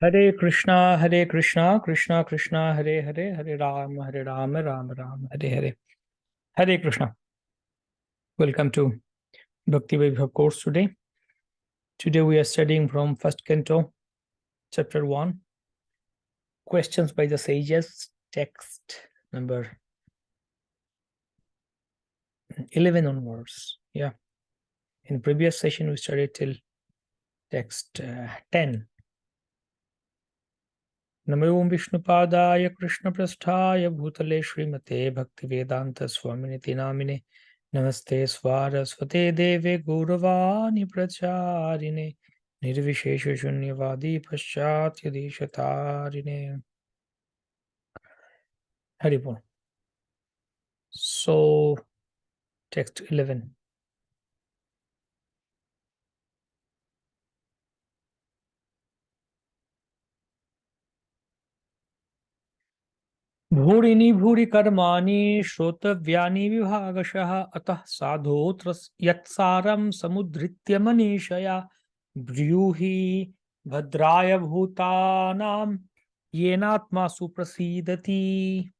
Hare Krishna, Hare Krishna, Krishna Krishna, Hare Hare, Hare Ram, Ram Ram, Hare Hare. Hare Krishna. Welcome to Bhakti Vaibhava course today. Today we are studying from first canto, chapter 1, questions by the sages, text number 11 onwards. Yeah. In previous session we studied till text 10. नमो विष्णुपादाय कृष्णप्रस्थाय भूतले श्रीमते भक्तिवेदांत स्वामिनिति नामिने नमस्ते स्वारस्वते देवे गौरवाणी प्रचारिणे निर्विशेष शून्यवादी पश्चात्य देशतारिणे Haribol. So text 11. भूरिनि भूरि कर्माणि श्रोतव्यानि विभागशः अतः साधोऽत्र यत्सारं समुद्धृत्य मनीषया ब्रूहि भद्राय भूतानां येनात्मा सुप्रसीदति.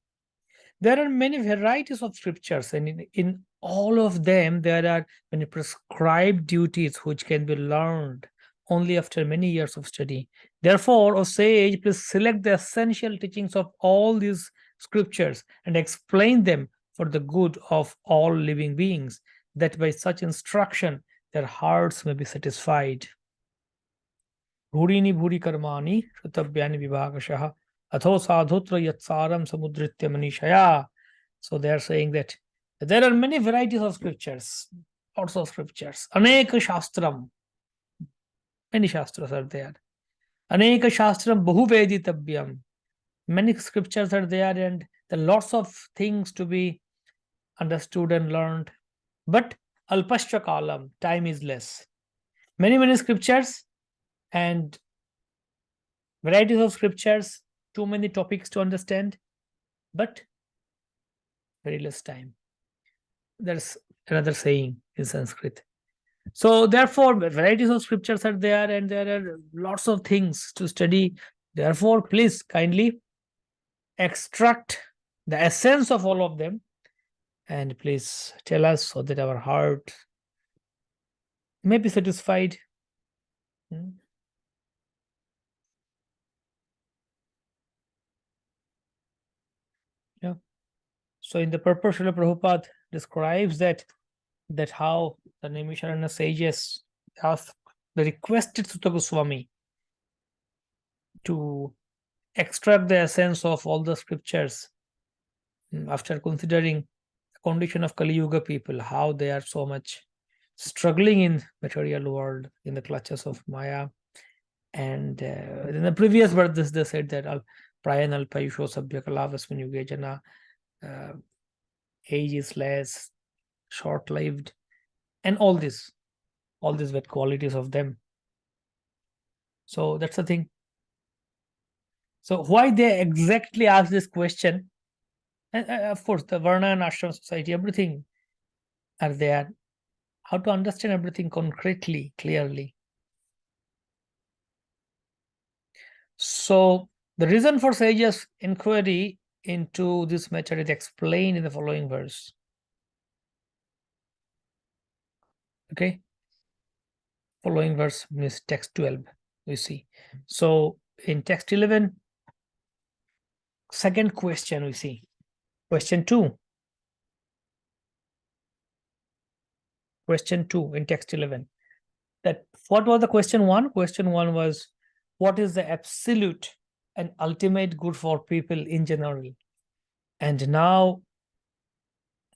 There are many varieties of scriptures, and in all of them there are many prescribed duties which can be learned only after many years of study. Therefore, O sage, please select the essential teachings of all these scriptures and explain them for the good of all living beings, that by such instruction their hearts may be satisfied. Bhurini bhuri karmani shrutabhyani vibhagashah atho sadhutra yatsaram samudritya manishaya. So they are saying that there are many varieties of scriptures, lots of scriptures. Aneka shastram, many shastras are there. Aneka shastram bahuveditabhyam. Many scriptures are there, and there are lots of things to be understood and learned. But alpascha kalam, time is less. Many scriptures and varieties of scriptures, too many topics to understand, but very less time. There's another saying in Sanskrit. So therefore, varieties of scriptures are there, and there are lots of things to study. Therefore, please kindly extract the essence of all of them, and please tell us so that our heart may be satisfied. Yeah. So in the purport, Srila Prabhupada describes that how the Naimisharana sages asked the requested Sutta Goswami to extract the essence of all the scriptures after considering the condition of Kali Yuga people, how they are so much struggling in material world, in the clutches of Maya. And in the previous verse, they said that Prayan Alpayusho Sabhya Kalavasmin Yugejana, age is less, short-lived, and all these were qualities of them. So that's the thing. So why they exactly ask this question? And of course, the Varna and Ashram society, everything are there. How to understand everything concretely, clearly. So the reason for sages' inquiry into this matter is explained in the following verse. Okay. Following verse means text 12, we see. So in text 11, second question we see. Question 2. Question 2 in text 11. That what was the question 1? Question 1 was, what is the absolute and ultimate good for people in general? And now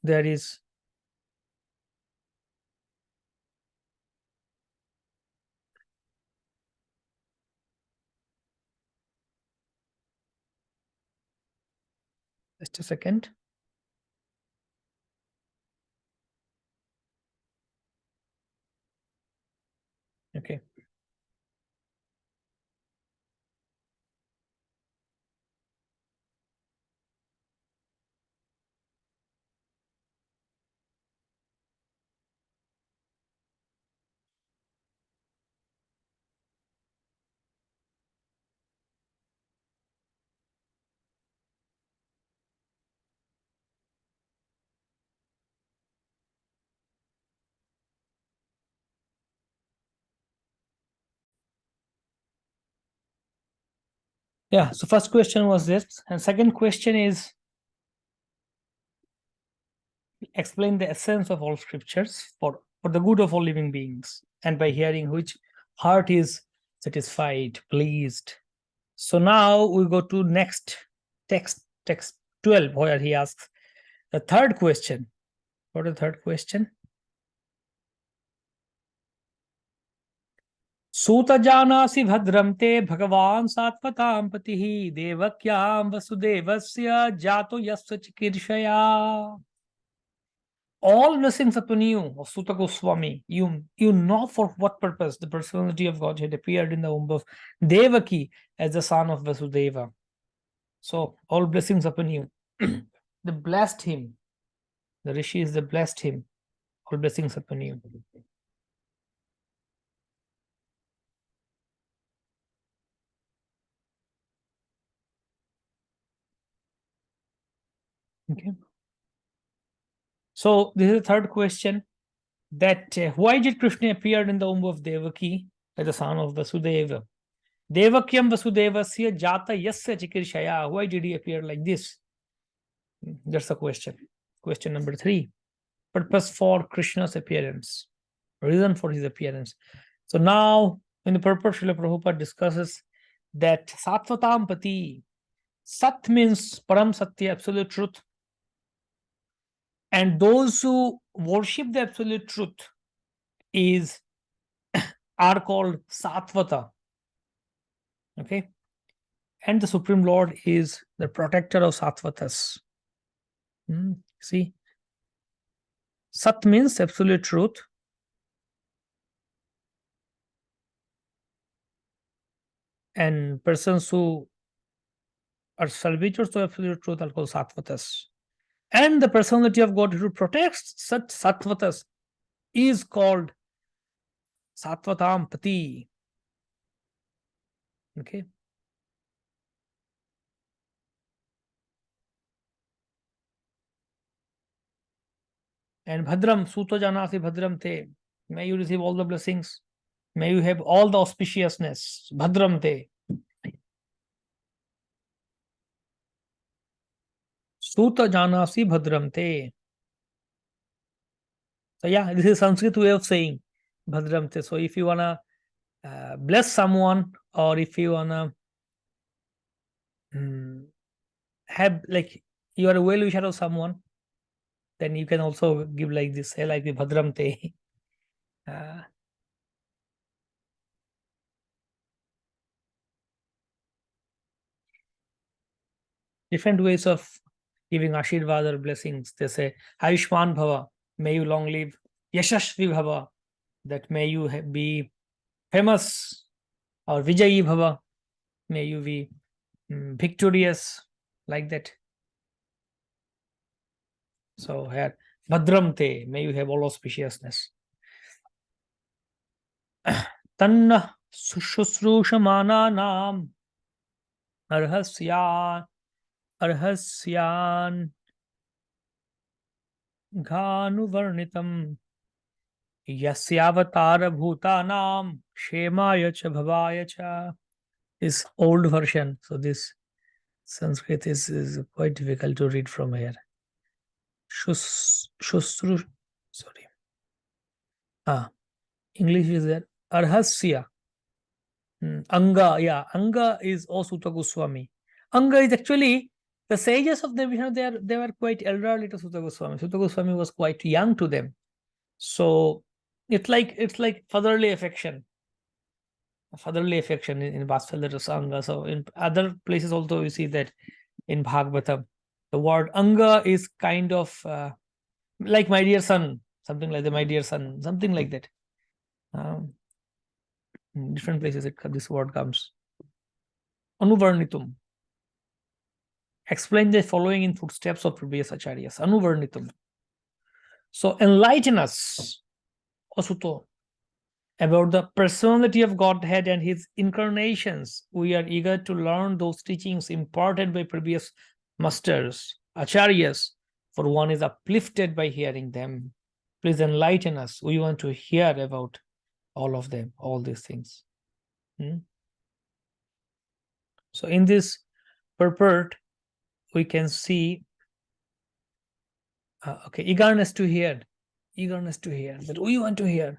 there is just a second. Okay. Yeah, so first question was this, and second question is explain the essence of all scriptures for the good of all living beings, and by hearing which heart is satisfied, pleased. So now we go to next text 12, where he asks the third question. What is the third question? सूत जानासि भद्रं ते भगवान् सात्वतां पतिः देवक्यां वसुदेवस्य जातो यस्य चिकीर्षया. All blessings upon you, O Suta Goswami. You know for what purpose the personality of Godhead appeared in the womb of Devaki as the son of Vasudeva. So all blessings upon you. They blessed him. The rishis, they blessed him. All blessings upon you. Okay. So this is the third question. That why did Krishna appear in the womb of Devaki as the son of Vasudeva? Devakyam Vasudevasya jata yasya chikirshaya. Why did he appear like this? That's the question. Question number 3. Purpose for Krishna's appearance. Reason for his appearance. So now, in the purport, Srila Prabhupada discusses that Sattvatam Pati. Sat means Param Satya, absolute truth. And those who worship the absolute truth are called Sattvata. Okay. And the Supreme Lord is the protector of Sattvatas. See, Sat means absolute truth. And persons who are servitors to absolute truth are called Sattvatas. And the personality of God who protects such Sattvatas is called Sattvatam Pati. Okay. And Bhadram, Suto Janasi Bhadram Te. May you receive all the blessings. May you have all the auspiciousness. Bhadram Te. Suta Janasi Bhadram Te. So yeah, this is Sanskrit way of saying Bhadram Te. So if you wanna bless someone, or if you wanna have, like, you are a well wisher of someone, then you can also give like this, like the Bhadram Te. Different ways of giving Ashirvad or blessings. They say Ayushman Bhava, may you long live. Yashashvi Bhava, that may you be famous. Or Vijayi Bhava, may you be victorious, like that. So here, Bhadram Te, may you have all auspiciousness. Tanna Sushusrushamana Nam Arhasyan Ghanuvarnitam Yasyavatara Bhutanam Shemaya Cha Bhavaya Cha is old version. So this Sanskrit is quite difficult to read from here. Shusru, sorry. English is there. Arhasya. Anga, yeah. Anga is O Suta Goswami. Anga is actually the sages of the Vishnu, they were quite elderly to Suta Goswami. Suta Goswami was quite young to them. So it's like fatherly affection. Fatherly affection in Vatsalya Anga. So in other places also you see that in Bhagavatam, the word Anga is kind of like my dear son, something like that, my dear son, something like that. In different places this word comes. Anuvarnitum. Explain the following in footsteps of previous acharyas. Anuvarnitum. So enlighten us, Asuto, about the personality of Godhead and his incarnations. We are eager to learn those teachings imparted by previous masters, acharyas, for one is uplifted by hearing them. Please enlighten us. We want to hear about all of them, all these things. So in this purport, we can see eagerness to hear, that we want to hear.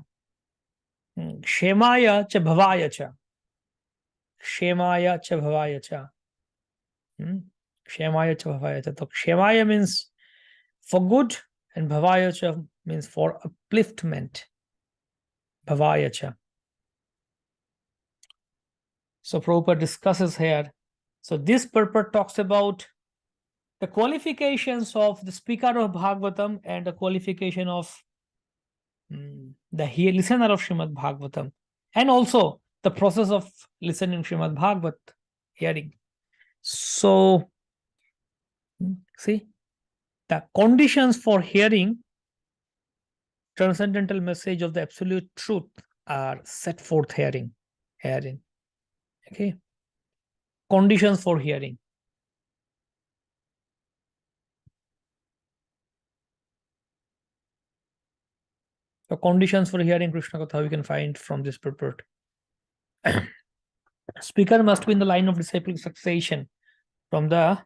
Kshemaya cha bhavaya cha. Kshemaya cha bhavaya cha. Kshemaya cha bhavaya cha. So Kshemaya means for good, and bhavaya cha means for upliftment. Bhavaya cha. So Prabhupada discusses here. So this purport talks about the qualifications of the speaker of Bhagavatam and the qualification of the listener of Srimad Bhagavatam, and also the process of listening Srimad Bhagavat, hearing. So, see, the conditions for hearing transcendental message of the absolute truth are set forth herein. Okay. Conditions for hearing. The conditions for hearing Krishna Katha we can find from this purport. Speaker must be in the line of disciplic succession from the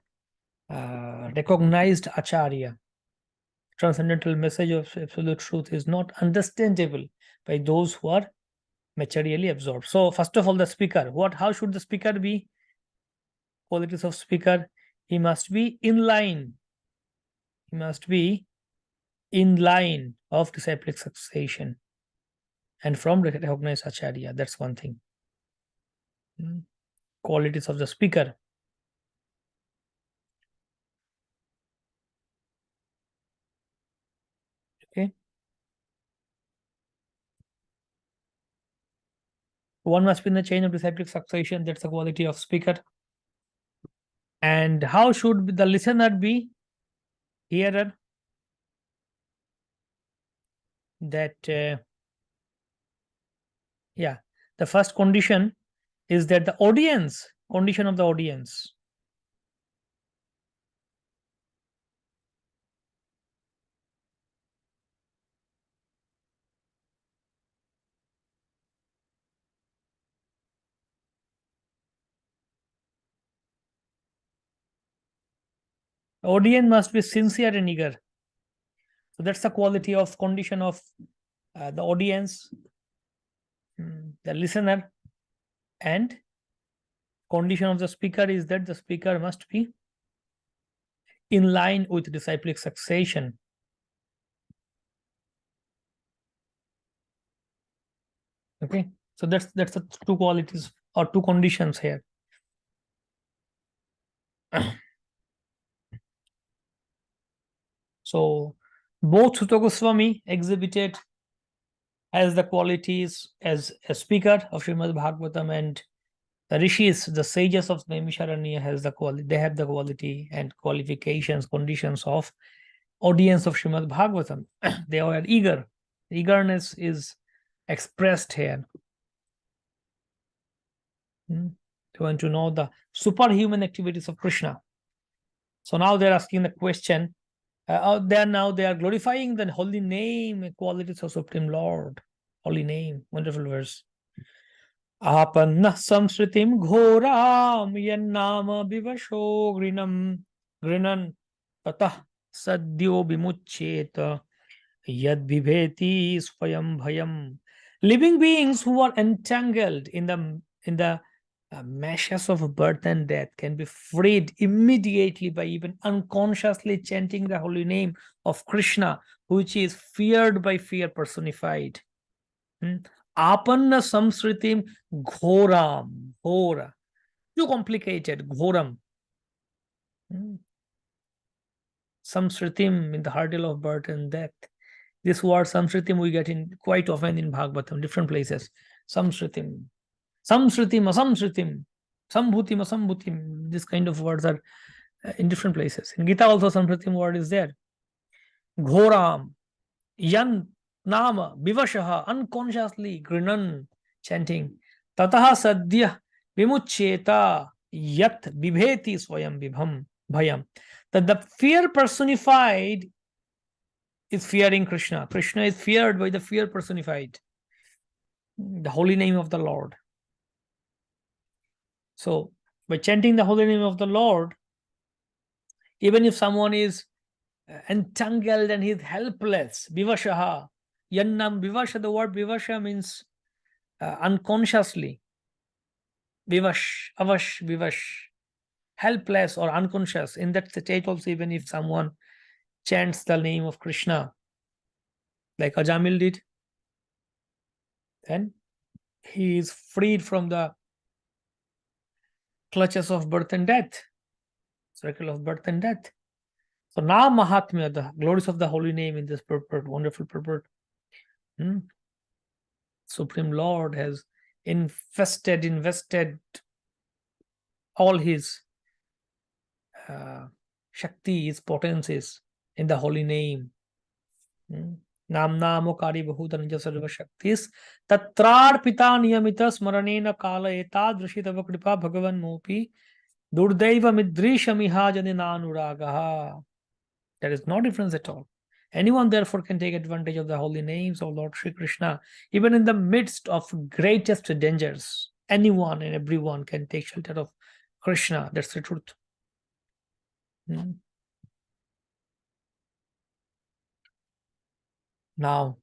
recognized acharya. Transcendental message of absolute truth is not understandable by those who are materially absorbed. So first of all, the speaker, how should the speaker be? Qualities of speaker: he must be in line. He must be in line of disciplic succession and from recognized acharya. That's one thing. Qualities of the speaker. Okay. One must be in the chain of disciplic succession. That's the quality of speaker. And how should the listener be? Hearer. That the first condition is that the condition of the audience. The audience must be sincere and eager. So that's the quality of condition of the audience, the listener, and condition of the speaker is that the speaker must be in line with disciplic succession. Okay, so that's the two qualities or two conditions here. So both Sutta Goswami exhibited as the qualities as a speaker of Srimad Bhagavatam, and the rishis, the sages of Naimisharanya, has the quality. They have the quality and qualifications, conditions of audience of Srimad Bhagavatam. They are eager. Eagerness is expressed here. They want to know the superhuman activities of Krishna. So now they're asking the question. They are glorifying the holy name, qualities of Supreme Lord. Holy name, wonderful verse. Apanna samsritim ghoram yannama bivasho grinan tatah sadyo bimuccheta yad vibheti swayam bhayam. Living beings who are entangled in the meshes of birth and death can be freed immediately by even unconsciously chanting the holy name of Krishna, which is feared by fear personified. Apanna samsritim ghoram. Ghora. Too complicated. Ghoram. Samsritim in the hurdle of birth and death. This word samsritim we get in quite often in Bhagavatam, different places. Samsritim. Samsritim, asamsritim. Sambhutim, asambhutim. This kind of words are in different places. In Gita also samsritim word is there. Ghoram. Yan Nama, Vivashaha, unconsciously, Grinan, chanting, Tataha Sadhya, Vimucheta, Yat, Vibheti Swayam Vibham, Bhayam. That the fear personified is fearing Krishna. Krishna is feared by the fear personified, the holy name of the Lord. So, By chanting the holy name of the Lord, even if someone is entangled and he's helpless, vivashaha, yannam vivasha, the word vivasha means unconsciously, vivash, avash, vivash, helpless or unconscious. In that state also, even if someone chants the name of Krishna, like Ajamil did, then he is freed from the clutches of birth and death, circle of birth and death. So now Mahatmya, the glories of the holy name in this purport, wonderful purport. Supreme Lord has invested all his Shakti, his potencies in the holy name. Namnamokari Bahudanja Sarva Shaktis Tatrar Pita Niyamita Smaranena Kala Etadrishitava Kripa Bhagavan Mopi Durdaiva Midrishamiha Janinanuragaha. There is no difference at all. Anyone therefore can take advantage of the holy names of Lord Sri Krishna, even in the midst of greatest dangers. Anyone and everyone can take shelter of Krishna. That's the truth. Now,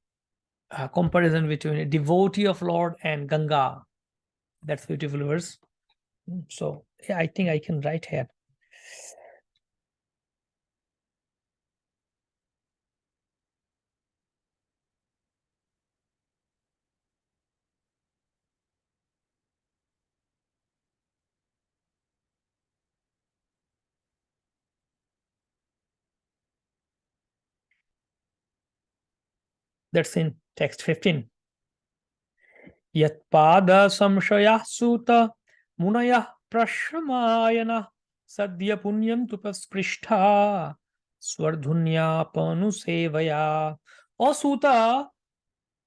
a comparison between a devotee of Lord and Ganga. That's a beautiful verse. So, yeah, I think I can write here. That's in text 15. Yatpada samshaya suta munaya prashramayana sadhya punyam tupasprishtha swardhunya panu sevaya. O Suta,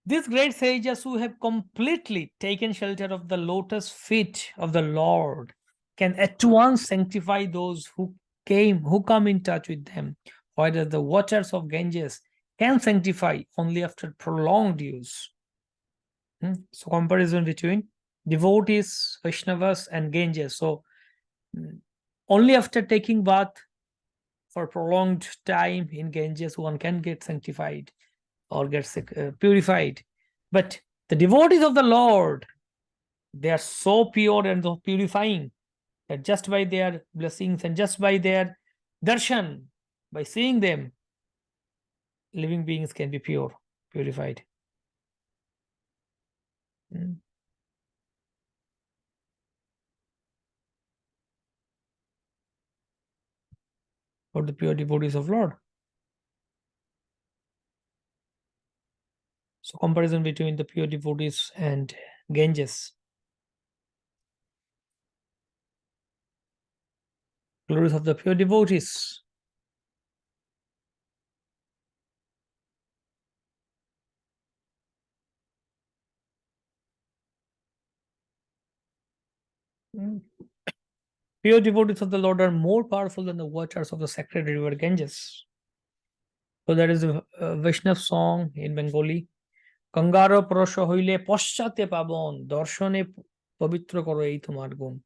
these great sages who have completely taken shelter of the lotus feet of the Lord can at once sanctify those who come in touch with them, whereas the waters of Ganges can sanctify only after prolonged use. So comparison between devotees, Vaishnavas and Ganges. So only after taking bath for prolonged time in Ganges one can get sanctified or gets purified. But the devotees of the Lord, they are so pure and so purifying that just by their blessings and just by their darshan, by seeing them, living beings can be purified. For the pure devotees of Lord. So comparison between the pure devotees and Ganges. Glories of the pure devotees. Pure devotees of the Lord are more powerful than the waters of the sacred river Ganges. So there is a Vaishnav song in Bengali. Kangaro porosho hoile poschate pabon darshane pavitra koro ei tomar gun.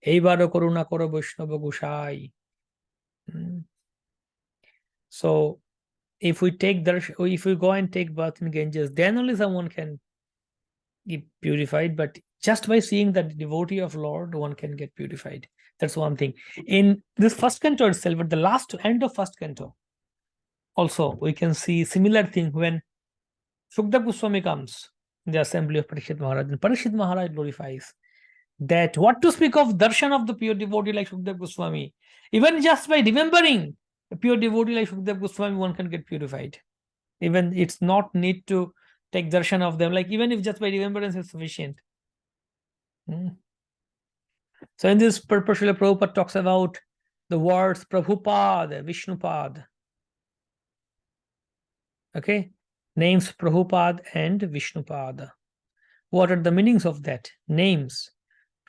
Eibaro koruna koro Vaishnava Goshai. So if we go and take bath in Ganges, then only someone can get purified. But just by seeing the devotee of Lord, one can get purified. That's one thing. In this first canto itself, at the last end of first canto, also we can see similar thing when Sukdev Goswami comes in the assembly of Parikshit Maharaj, and Parikshit Maharaj glorifies that what to speak of darshan of the pure devotee like Sukdev Goswami. Even just by remembering a pure devotee like Sukdev Goswami, one can get purified. Even it's not need to take darshan of them. Like even if just by remembrance is sufficient. So in this purpose, Srila Prabhupada talks about the words Prabhupada, Vishnupad. Okay, names Prabhupada and Vishnupada. What are the meanings of that? Names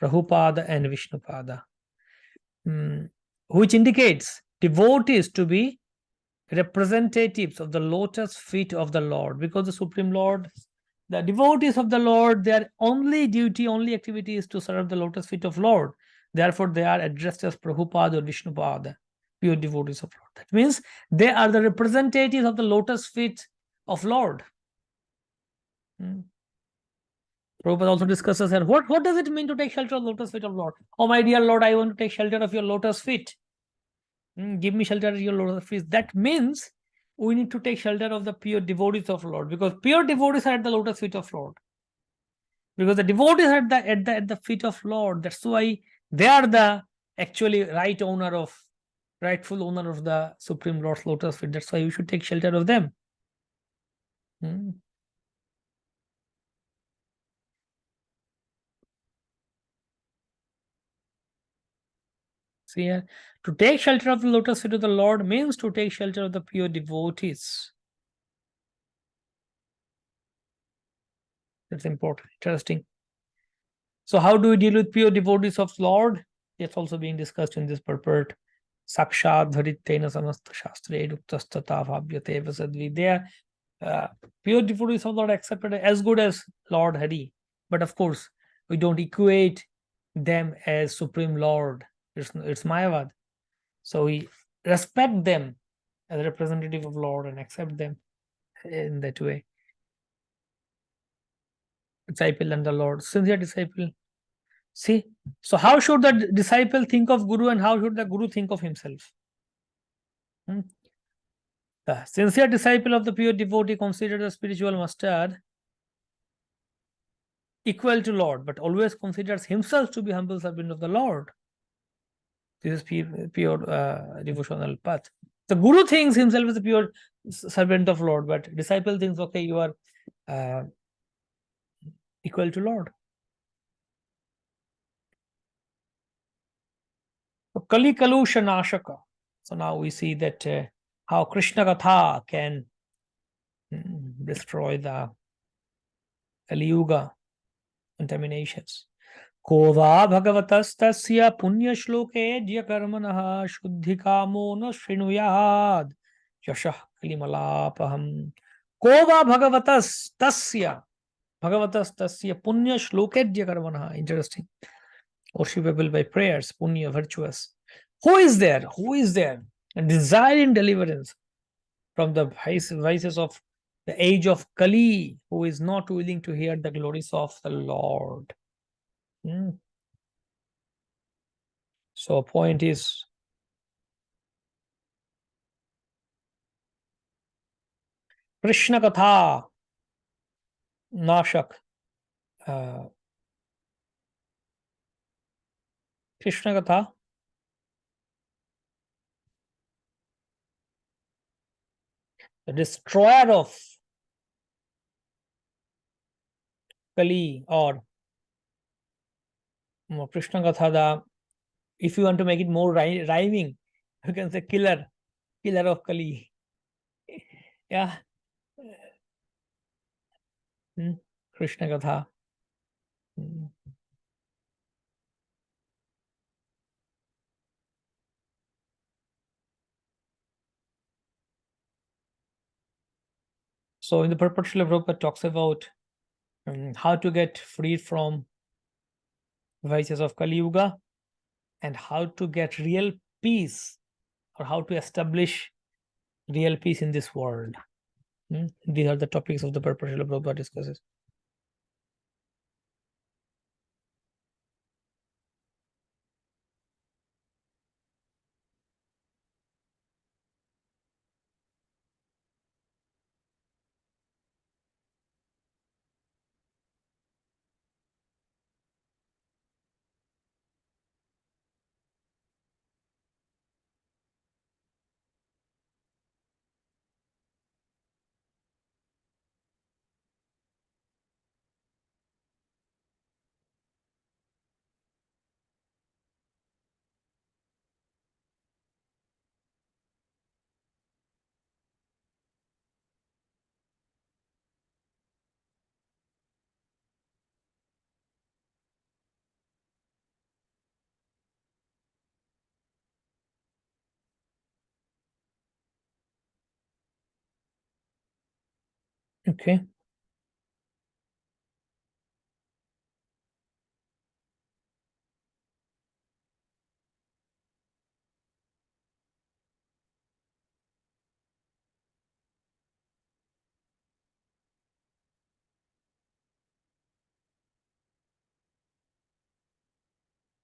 Prabhupada and Vishnupada, which indicates devotees to be representatives of the lotus feet of the Lord, because the Supreme Lord, the devotees of the Lord, their only duty, only activity is to serve the lotus feet of Lord. Therefore, they are addressed as Prabhupada or Vishnupada, pure devotees of Lord. That means they are the representatives of the lotus feet of Lord. Prabhupada also discusses here, what does it mean to take shelter of the lotus feet of Lord? Oh, my dear Lord, I want to take shelter of your lotus feet. Give me shelter of your lotus feet. That means we need to take shelter of the pure devotees of Lord, because pure devotees are at the lotus feet of Lord. Because the devotees are at the feet of Lord. That's why they are the actually rightful owner of the Supreme Lord's lotus feet. That's why we should take shelter of them. See here, to take shelter of the lotus feet of the Lord means to take shelter of the pure devotees. That's important, interesting. So how do we deal with pure devotees of Lord? It's also being discussed in this purport. Sakshat dharittena samasta shastre duktastata bhavyate vasadvi. They are pure devotees of Lord accepted as good as Lord Hari. But of course, we don't equate them as Supreme Lord. It's Mayavad. So we respect them as a representative of Lord and accept them in that way. Disciple and the Lord, sincere disciple. See, so how should the disciple think of Guru and how should the Guru think of himself? The sincere disciple of the pure devotee considered the spiritual master equal to Lord, but always considers himself to be humble servant of the Lord. This is pure devotional path. The Guru thinks himself as a pure servant of Lord, but disciple thinks, okay, you are equal to Lord. Kali Kalusha Nashaka. So now we see that how Krishna Katha can destroy the Kali Yuga contaminations. Kova Bhagavatastasya Punya Shloke Jya Karmanah Shuddhikamo no Srinuyad Yashah Kalimalapaham. Kova Bhagavatastasya Punya Shloke Jya Karmanah. Interesting. Worshipable by prayers, Punya, virtuous. Who is there? Who is there? And desiring deliverance from the vices of the age of Kali, who is not willing to hear the glories of the Lord. So point is, Krishna Katha Nashak. Krishna Katha the destroyer of Kali, or Krishna Katha, the, if you want to make it more rhyming, you can say killer of Kali. Yeah. Krishna Katha. So in the purport, Srila Prabhupada talks about how to get freed from vices of Kali Yuga and how to get real peace, or how to establish real peace in this world. These are the topics of the purport Srila Prabhupada discusses. Okay.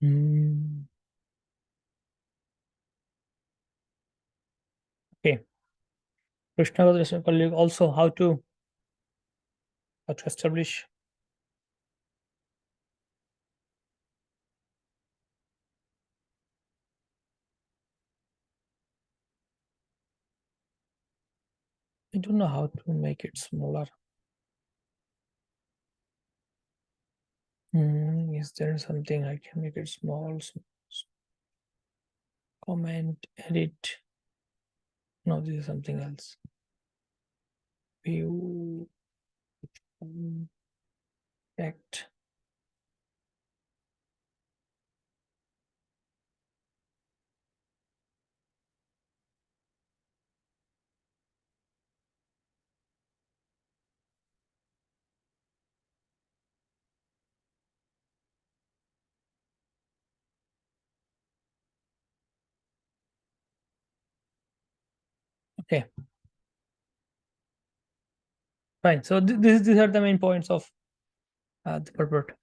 Mm. Okay. Krishna was also how to establish. I don't know how to make it smaller. Is there something I can make it small? Comment, edit. No, this is something else. View, text. Okay, fine. So these are the main points of the purport.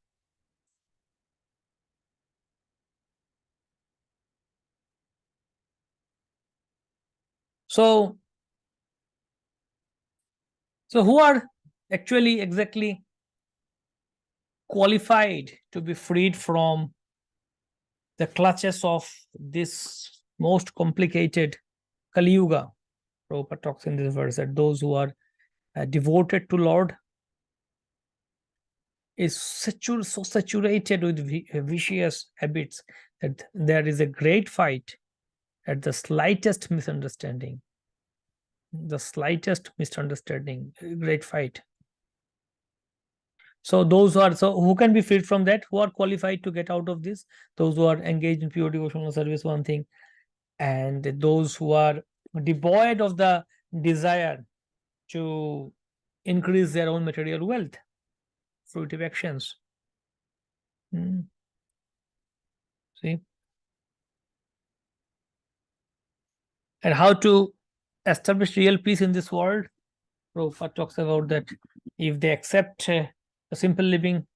So who are actually exactly qualified to be freed from the clutches of this most complicated Kali Yuga? Prabhupada talks in this verse that those who are devoted to Lord is so saturated with vicious habits that there is a great fight at the slightest misunderstanding. The slightest misunderstanding, great fight. So those who can be freed from that, who are qualified to get out of this, those who are engaged in pure devotional service, one thing, and those who are devoid of the desire to increase their own material wealth, fruitive actions. See, and how to establish real peace in this world. Prabhupada talks about that if they accept a simple living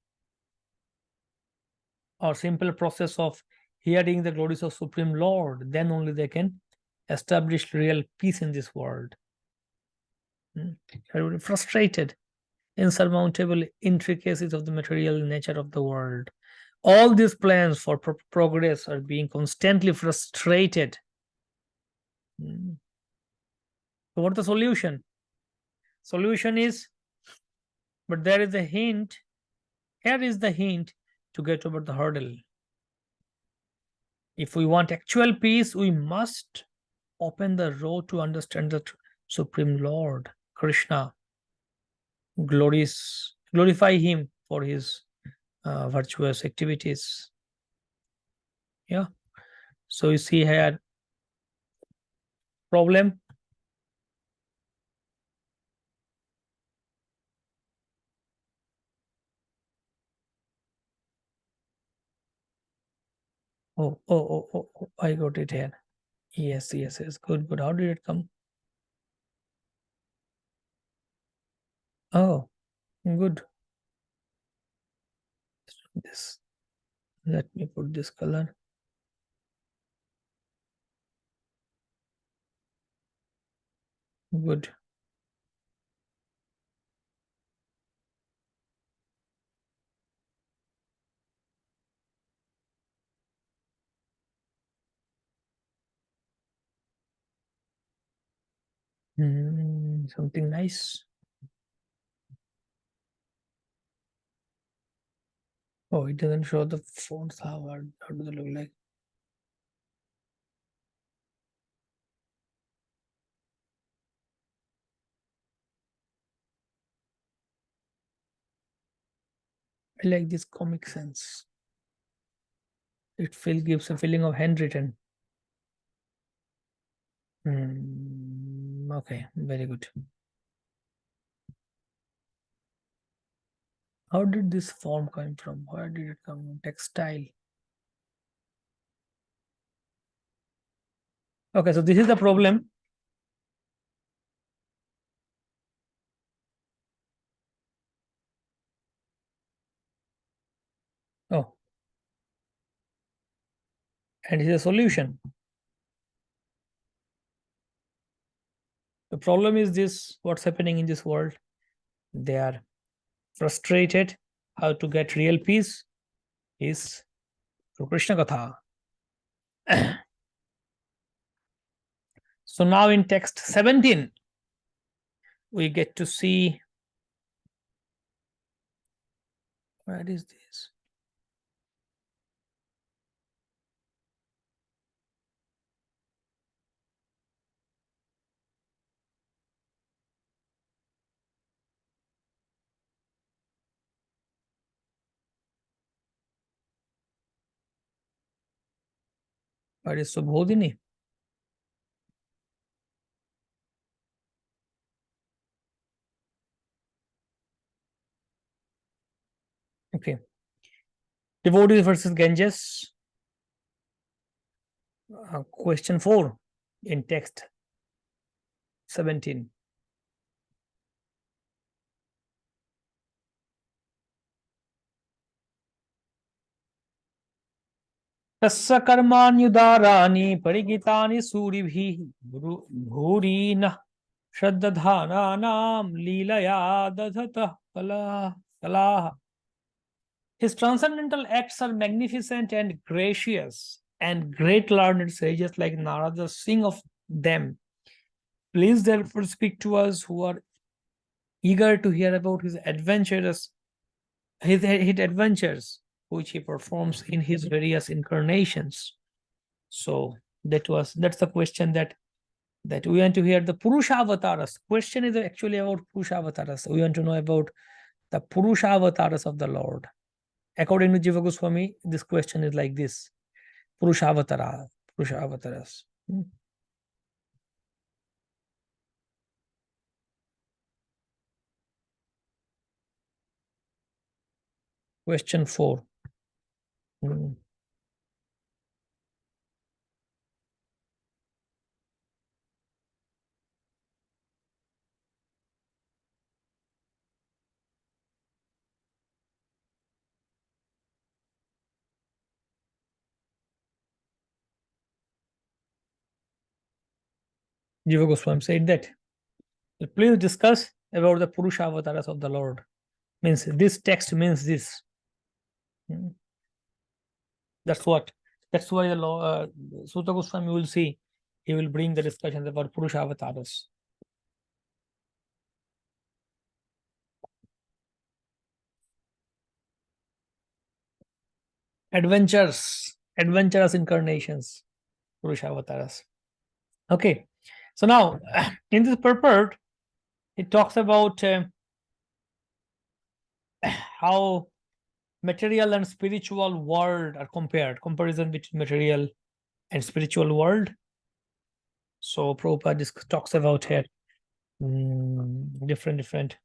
or simple process of hearing the glories of Supreme Lord, then only they can establish real peace in this world. Frustrated, insurmountable intricacies of the material nature of the world. All these plans for progress are being constantly frustrated. So what's the solution? Solution is, but there is a hint. Here is the hint to get over the hurdle. If we want actual peace, we must open the road to understand the Supreme Lord, Krishna. Glorify him for his virtuous activities. Yeah. So you see here, problem. Oh, I got it here. Yes. Good. How did it come? Oh, good. This. Let me put this color. Good. Something nice. Oh, it doesn't show the fonts. How do they look like? I like this Comic Sans. It gives a feeling of handwritten. Okay, very good. How did this form come from? Where did it come from? Textile. Okay, so this is the problem. Oh, and is a solution. The problem is this: what's happening in this world? They are frustrated. How to get real peace is through Krishna Katha. So now in text 17, we get to see, where is this? Where is Subhodhini? Okay. Devotees versus Ganges. Question 4 in text 17. तस्य कर्माण्युदाराणि परिगीतानि सूरिभिः भूरि नः श्रद्धानानां लीलया दधतः कलाः. His transcendental acts are magnificent and gracious, and great learned sages like Narada sing of them. Please therefore speak to us who are eager to hear about his adventures which he performs in his various incarnations. So that's the question that we want to hear. The Purusha avatars. Question is actually about Purusha avatars. We want to know about the Purusha avatars of the Lord. According to Jiva Goswami, this question is like this: Purusha avatars. Question 4. Jiva Goswami said that. Please discuss about the Purusha avatars of the Lord. Means this text means this. That's what. That's why the Sutta Goswami will see. He will bring the discussions about Purusha avatars. Adventurous incarnations, Purusha avatars. Okay, so now in this purport, it talks about how material and spiritual world are compared, comparison between material and spiritual world. So Prabhupada talks about here different.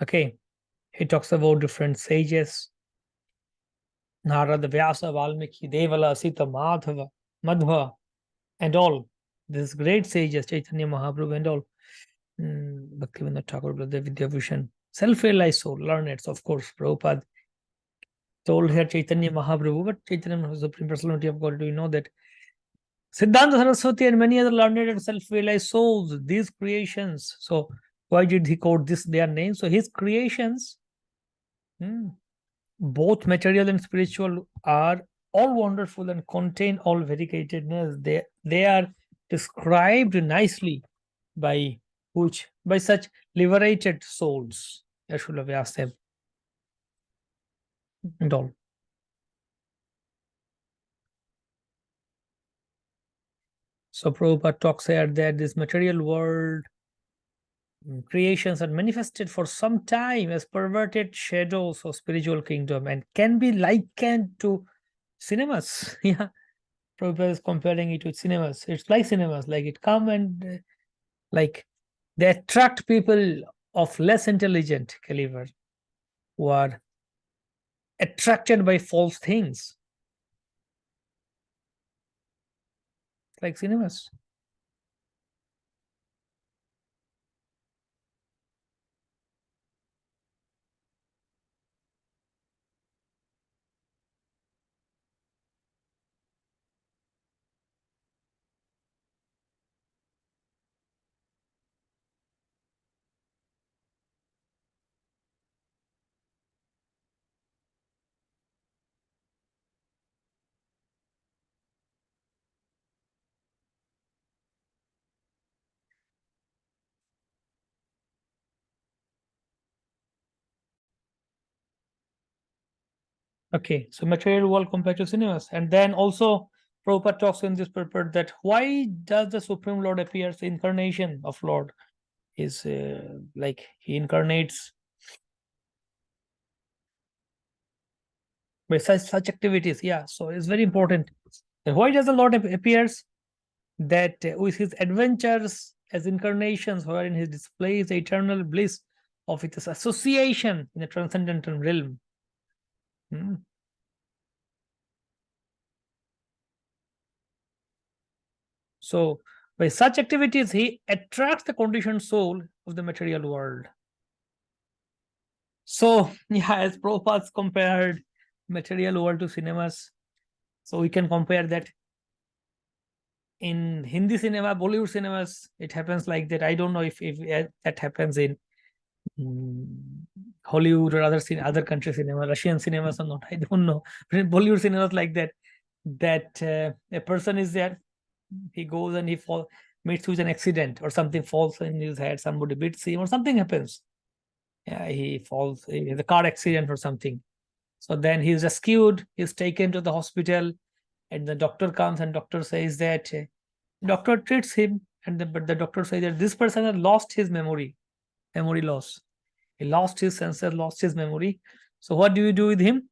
Okay, he talks about different sages: Narada, Vyasa, Valmiki, Devala, Sita, Madhva, and all these great sages, Chaitanya Mahaprabhu and all, Bhaktivinoda Thakur, Brother Vidyabhushan, self-realized soul, learned, of course. Prabhupada told here Chaitanya Mahaprabhu, but Chaitanya Mahaprabhu, Supreme Personality of God, do you know that Siddhanta Saraswati and many other learned and self-realized souls, these creations. So why did he quote their names? So his creations, both material and spiritual, are all wonderful and contain all variegatedness. They are described nicely by such liberated souls. Yashula Vyasa and all. So Prabhupada talks here that this material world creations are manifested for some time as perverted shadows of spiritual kingdom and can be likened to cinemas. Yeah, Prabhupada is comparing it with cinemas. It's like cinemas, like it come and like they attract people of less intelligent caliber who are attracted by false things, like cinemas. Okay, so material world compared to cinemas. And then also Prabhupada talks in this purport that why does the Supreme Lord appears the incarnation of Lord is like he incarnates by such activities. Yeah, so it's very important. And why does the Lord appears? That with his adventures as incarnations, wherein he displays the eternal bliss of its association in the transcendental realm. Hmm. So, by such activities, he attracts the conditioned soul of the material world. So, yeah, as Prabhupada compared material world to cinemas, so we can compare that in Hindi cinema, Bollywood cinemas, it happens like that. I don't know if that happens in Hollywood or other country cinema, Russian cinemas or not. I don't know. But in Bollywood cinemas like that, a person is there, he goes and meets with an accident or something falls in his head, somebody beats him or something happens. Yeah, he falls, he has a car accident or something. So then he's rescued, he's taken to the hospital, and the doctor comes and doctor says that doctor treats him, but the doctor says that this person has lost his memory loss. He lost his senses, lost his memory. So what do you do with him?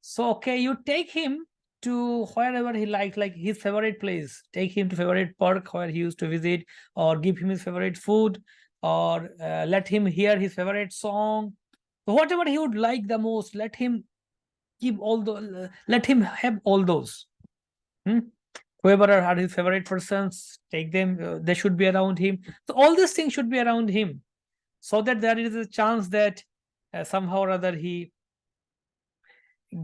So okay, you take him to wherever he likes, like his favorite place. Take him to favorite park where he used to visit, or give him his favorite food, or let him hear his favorite song. So whatever he would like the most, let him let him have all those. Hmm? Whoever are his favorite persons, take them. They should be around him. So all these things should be around him, so that there is a chance that somehow or other he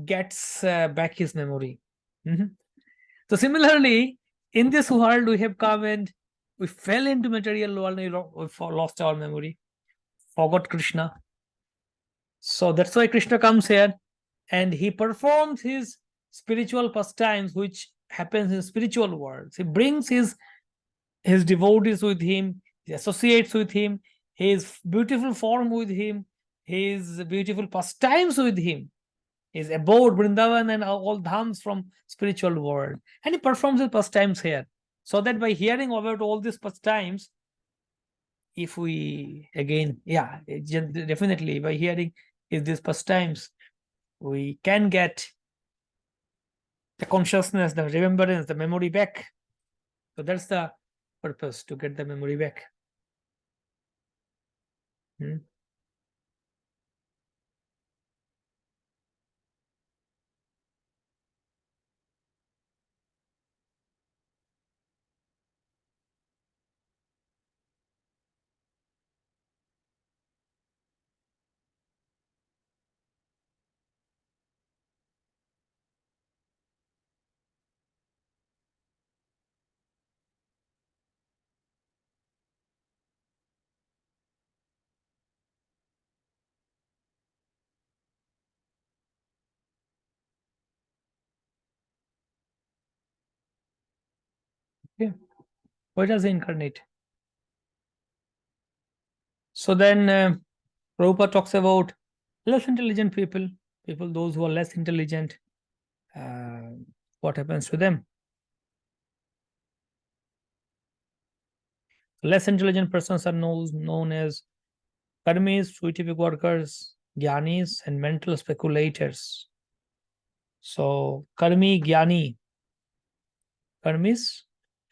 gets back his memory. Mhm. So similarly, in this world, we have come and we fell into material world, we lost our memory, forgot Krishna. So that's why Krishna comes here and he performs his spiritual pastimes, which happens in spiritual world. He brings his devotees with him, he associates with him, his beautiful form with him, his beautiful pastimes with him, his abode, Vrindavan, and all dhams from spiritual world. And he performs his pastimes here. So that by hearing about all these pastimes, if we again, yeah, definitely by hearing these pastimes, we can get the consciousness, the remembrance, the memory back. So that's the purpose, to get the memory back. Hmm. Yeah. Why does he incarnate? So then Prabhupada talks about less intelligent people those who are less intelligent. Uh, what happens to them? Less intelligent persons are known as karmis, scientific workers, gyanis, and mental speculators. So karmis,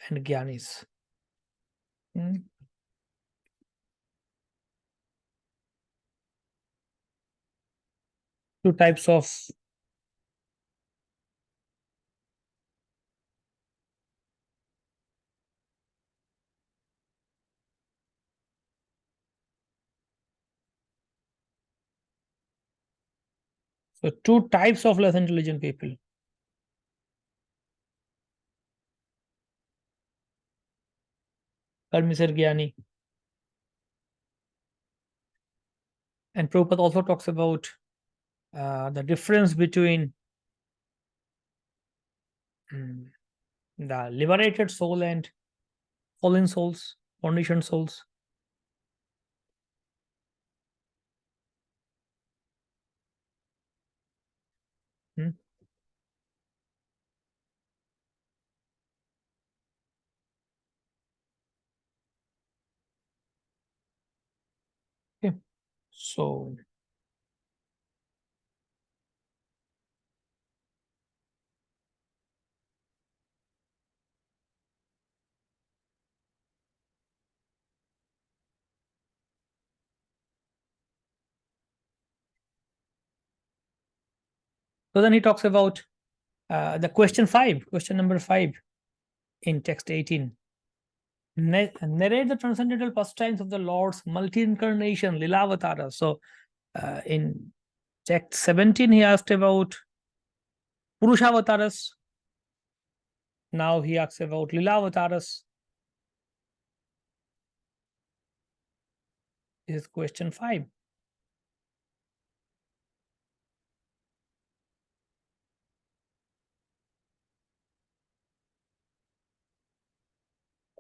and gyanis. Hmm. Two types of two types of less intelligent people. Karmis or gyani. And Prabhupada also talks about the difference between mm, the liberated soul and fallen souls, conditioned souls. Hmm? Okay. So then he talks about the question number 5 in text 18. Narrate the transcendental pastimes of the Lord's multi-incarnation, Lilavatara. So in text 17, he asked about Purushavataras. Now he asks about Lilavataras. This is question 5.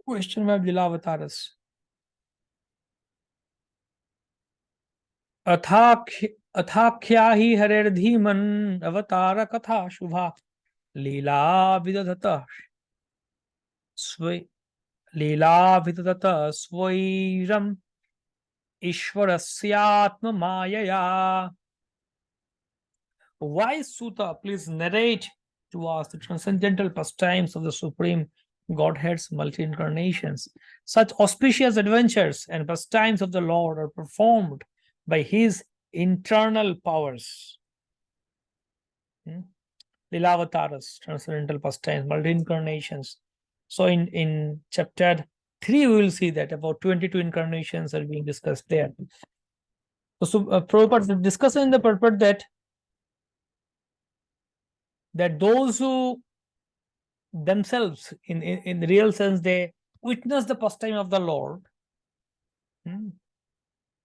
Question 5, Lilavataras. अथाख्या ही हरेर्धीमन अवतार कथा शुभा लीला विदधत स्वे लीला विदधत स्वैरम ईश्वरस्यात्म मायया. Wise Sutta, please narrate to us the transcendental pastimes of the Supreme Godhead's multi-incarnations. Such auspicious adventures and pastimes of the Lord are performed by his internal powers. Lilavataras, transcendental pastimes, multi-incarnations. So in chapter 3, we will see that about 22 incarnations are being discussed there. So Prabhupada discussing in the purport that those who themselves, in the real sense, they witness the pastime of the Lord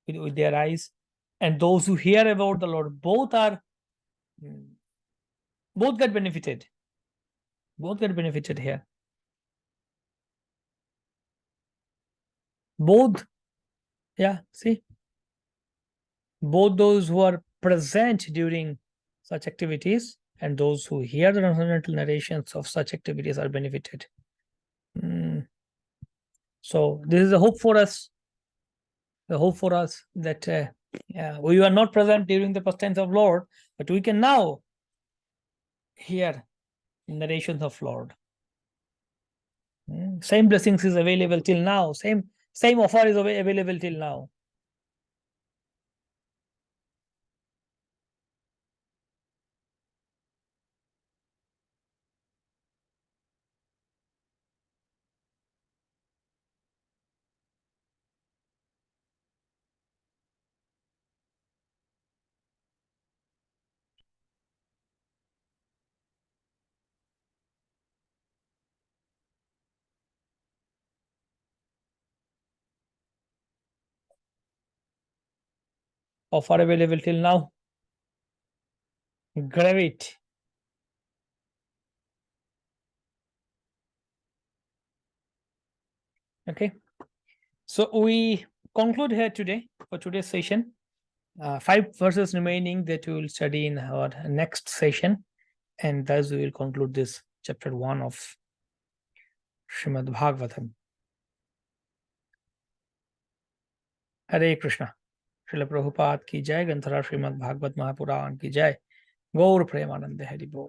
with their eyes, and those who hear about the Lord, both get benefited. Both get benefited here. Both, see, both those who are present during such activities and those who hear the transcendental narrations of such activities are benefited. So this is a hope for us. The hope for us that we are not present during the pastimes of Lord, but we can now hear narrations of Lord. Same blessings is available till now. Same offer is available till now. Offer available till now. Grab it. Okay. So we conclude here today for today's session. 5 verses remaining that we will study in our next session, and thus we will conclude this chapter 1 of Srimad Bhagavatam. Hare Krishna. Srila Prabhupada ki jai, Granthara Srimad Bhagavat Mahapuran ki jai. Gaur Premanande Hari Bol.